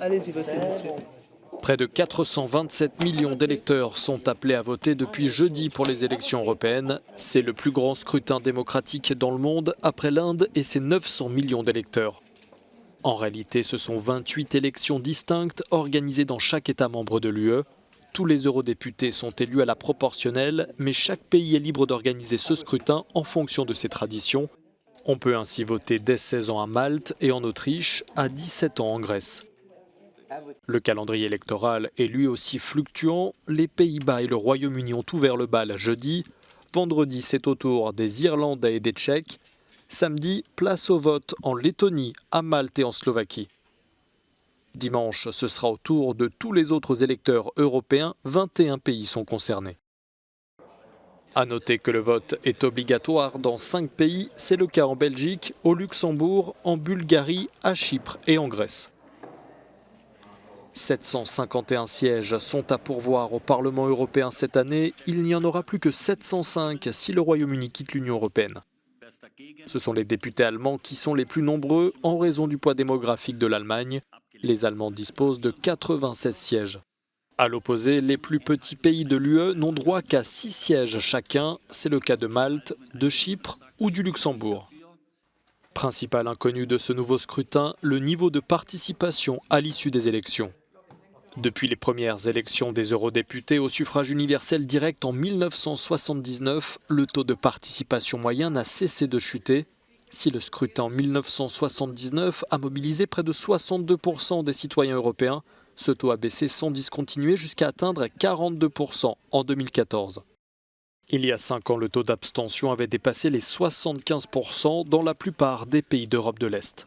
Allez-y, votez, monsieur. Près de 427 millions d'électeurs sont appelés à voter depuis jeudi pour les élections européennes. C'est le plus grand scrutin démocratique dans le monde après l'Inde et ses 900 millions d'électeurs. En réalité, ce sont 28 élections distinctes organisées dans chaque État membre de l'UE. Tous les eurodéputés sont élus à la proportionnelle, mais chaque pays est libre d'organiser ce scrutin en fonction de ses traditions. On peut ainsi voter dès 16 ans à Malte et en Autriche, à 17 ans en Grèce. Le calendrier électoral est lui aussi fluctuant. Les Pays-Bas et le Royaume-Uni ont ouvert le bal jeudi. Vendredi, c'est au tour des Irlandais et des Tchèques. Samedi, place au vote en Lettonie, à Malte et en Slovaquie. Dimanche, ce sera au tour de tous les autres électeurs européens. 21 pays sont concernés. À noter que le vote est obligatoire dans 5 pays. C'est le cas en Belgique, au Luxembourg, en Bulgarie, à Chypre et en Grèce. 751 sièges sont à pourvoir au Parlement européen cette année. Il n'y en aura plus que 705 si le Royaume-Uni quitte l'Union européenne. Ce sont les députés allemands qui sont les plus nombreux en raison du poids démographique de l'Allemagne. Les Allemands disposent de 96 sièges. À l'opposé, les plus petits pays de l'UE n'ont droit qu'à 6 sièges chacun. C'est le cas de Malte, de Chypre ou du Luxembourg. Principal inconnu de ce nouveau scrutin, le niveau de participation à l'issue des élections. Depuis les premières élections des eurodéputés au suffrage universel direct en 1979, le taux de participation moyen n'a cessé de chuter. Si le scrutin en 1979 a mobilisé près de 62% des citoyens européens, ce taux a baissé sans discontinuer jusqu'à atteindre 42% en 2014. Il y a 5 ans, le taux d'abstention avait dépassé les 75% dans la plupart des pays d'Europe de l'Est.